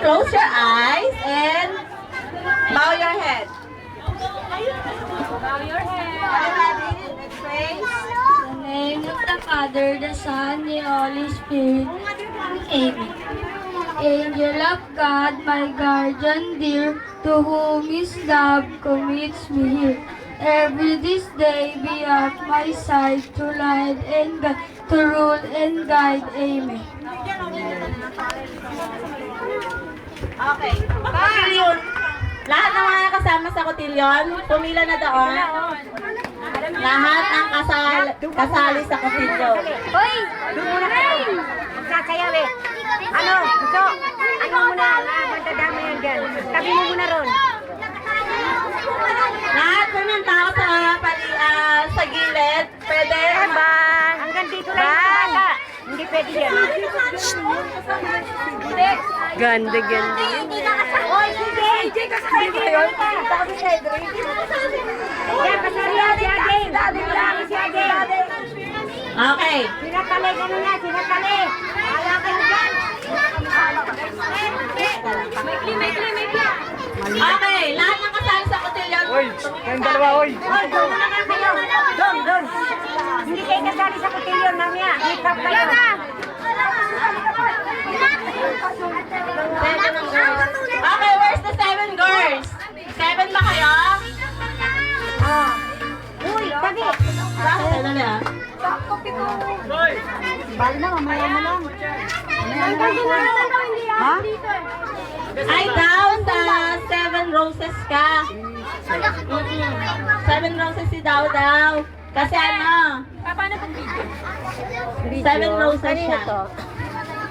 close your eyes and bow your head. Bow your head. Ready? Let's pray. In the name of the Father, the Son, the Holy Spirit. Amen. Angel of God, my guardian dear, to whom His love commits me here. Every this day be at my side, to lead and guide, to rule and guide. Amen. Okay. Cotillion. Lahat ng mga kasama sa cotillion, pumila na doon. Lahat ang kasali sa cotillion. Hoy! Doon muna kayo. Magsasayaw eh. Ano? Gusto? Ano muna? Magdadama yan dyan. Tabi mo muna ron. Lahat po ng tao sa gilid, pwede. Ban! Hanggang dito lang yung bata. Hindi pwede yan. Ganda, ganda. Hoy, sige! Hindi kasali kayo. Sabi sa Edrin. Yan, kasali yan si Ading. Sabi ko lang si Ading. Okay. Sinatali, gano'n yan. Sinatali. Wala kayo dyan. Okay, lahat ng kasali sa cotillion. Hoy, kayong dalawa, hoy. Hoy, doon muna kayo. Doon. Hindi kayo kasali sa kotilyon, mamaya. Hip-hop kayo. Seven girls. Okay, where's the 7 girls? 7 ba kayo? Uy, tabi. Bakit? Ano na? Bali na, mamaya na lang. Ha? Ay, down sa 7 roses ka. 7 roses si Daw. Kasi ano? Paano pag video? 7 roses siya.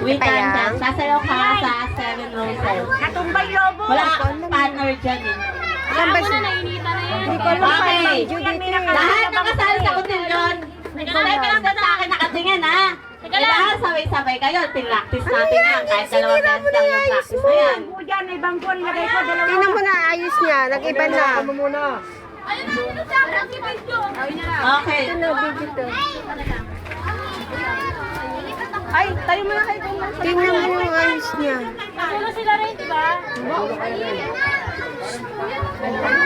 Wait Kaya? lang dyan. Sasayaw ka sa 7 roses. Natumbay lobo. Wala kang partner dyan eh. Ilan ba siya? Hindi ko alam pa Okay. yung Judith eh. Lahat ng kasali sa cotillion. Naglalay ka lang doon sa akin nakatingin ha. Kailangan sabay-sabay kayo. Pinractice natin yan. Kahit dalawang beses lang yung practice na yan. Bangko dyan, may bangko. Nilagay ko, dalawa. Tingnan mo na, ayos niya. Nag-iba na. Ano muna? Okay. Ito na, video to. Ay, tayo muna kayo. Tingnan mo yung ayos niya.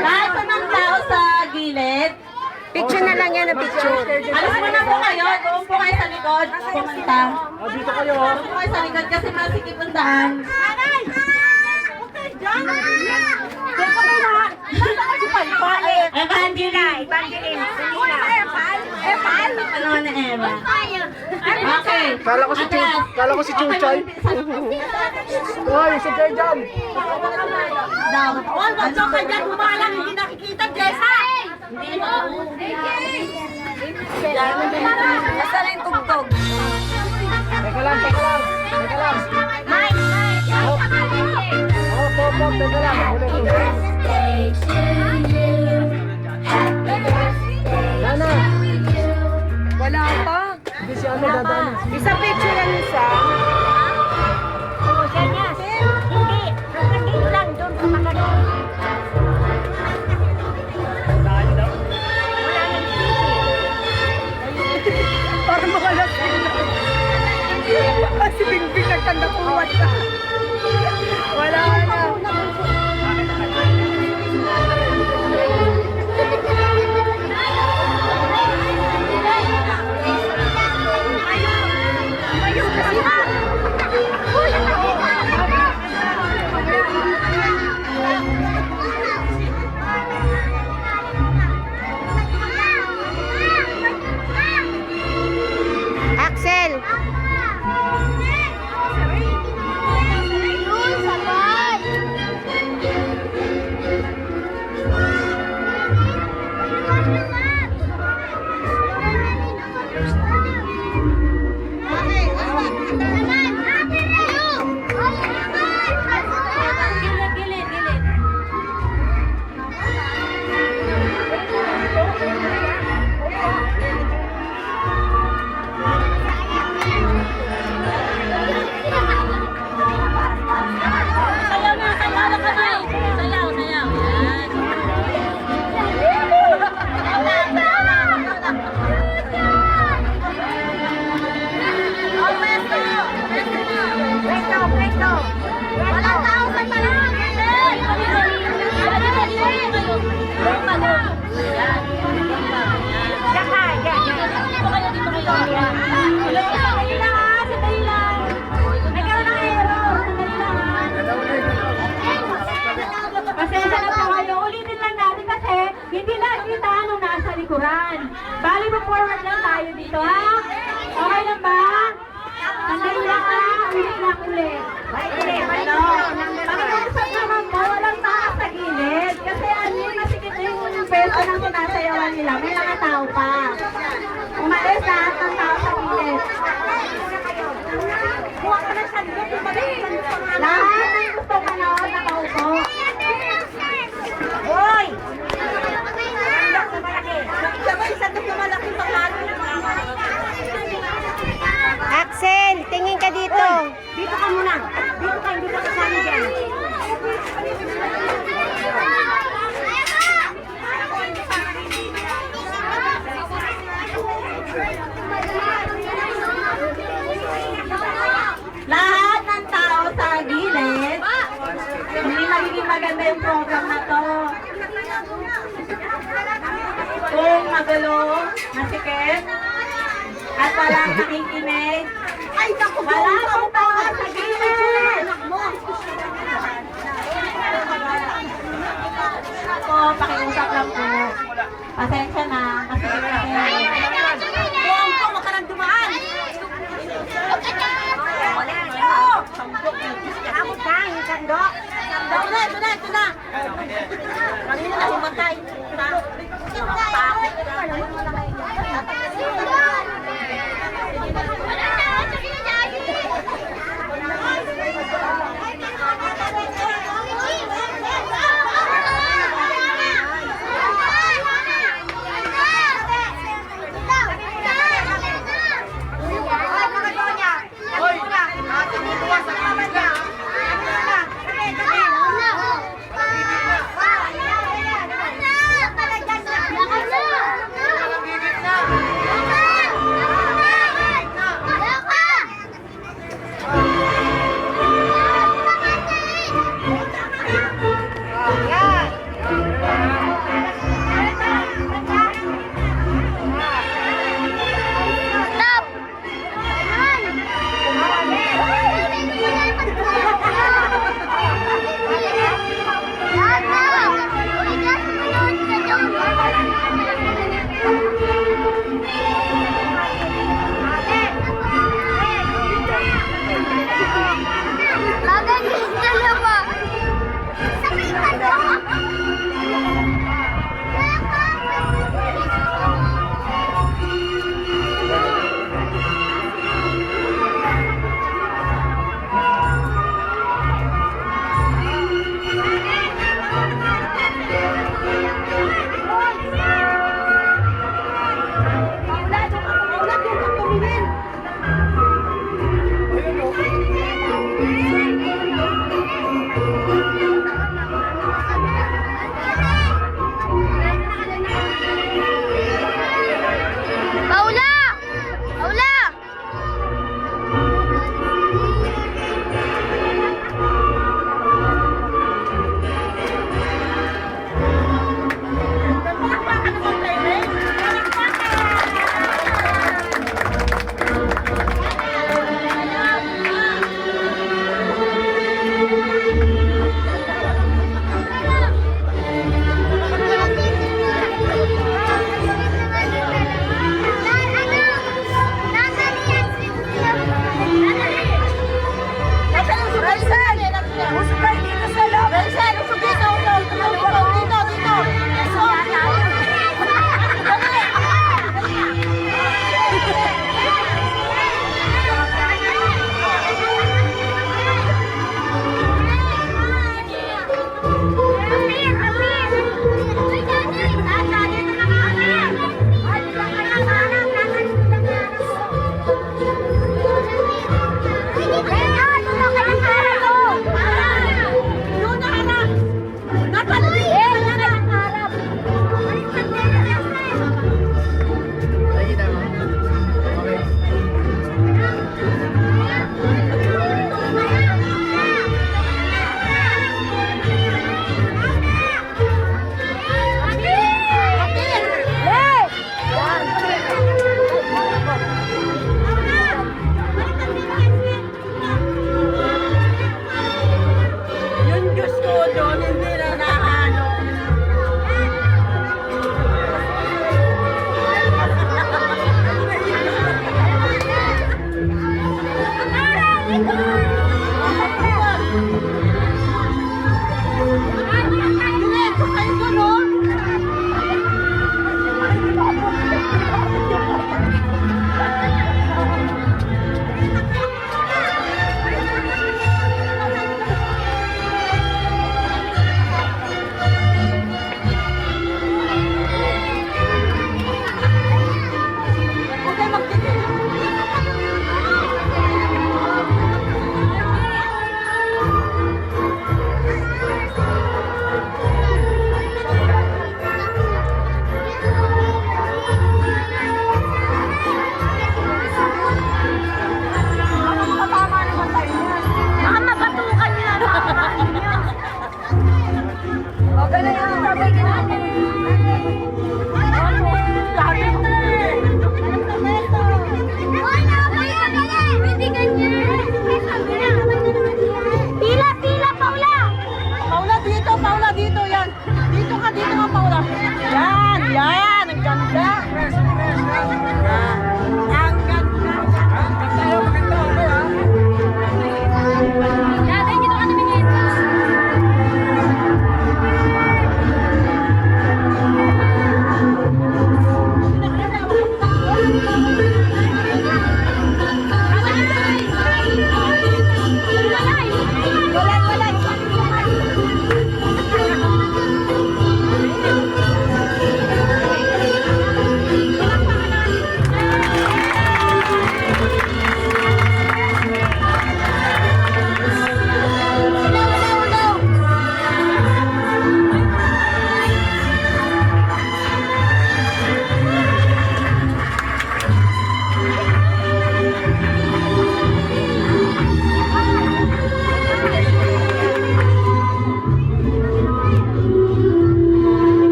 Lahat po ng tao sa gilid. Picture na lang yan na picture. Alis mo na po kayo. Doon po kayo sa likod. Pumunta. Dito kayo. Doon po kayo sa likod kasi masikip ang daan. Evangeline. Ano na Eva? Okay. Kala ko si Chuchay. Hoy, si Jay Jam. Daw. Oh, wag ka dyan. Humalang. Hindi nakikita, Jessa. Hindi mo. Basta na yung tugtog. Teka lang. Teka lang. Nana. Wala pa. Hindi si ano dadaan. Isa picture lang isa. Oo, siya niya. Hindi. Hanggang dito lang. Doon sa mga doon. Wala nang Para makalas sila. Si Bingbing nagtanda kuwan ka. Wala na. Axel! lang ulit. Ano? Pakiusap naman po, walang taas sa gilid. Kasi ano yung masikip yung beso ng sinasayawan nila. May mga tao pa. Umalis lahat ng tao sa gilid. Kuha ka ng sandok, Lahat ng gusto manood, nakaupo. Hoy! Sabay, sandok na malaki pangalan. Axel, tingin ka dito. Dito ka muna. Dito ka, hindi ka kasama dyan. Lahat ng tao sa gilid. Hindi magiging maganda yung program na to. Kung magulo, masikip, at walang nakikinig, wala akong tao sa gilid. Ako, pakiusap lang po. Pasensya na, masikip kasi. Buong ko, wag ka nang dumaan. Abot ka, yung sandok. Ito na. Kanina na humatay.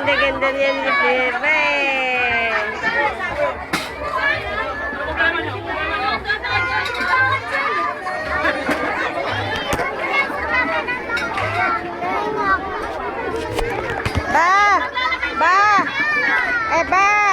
ganda-ganda niyan ni Bebe. Ba! Ba! Eh, ba!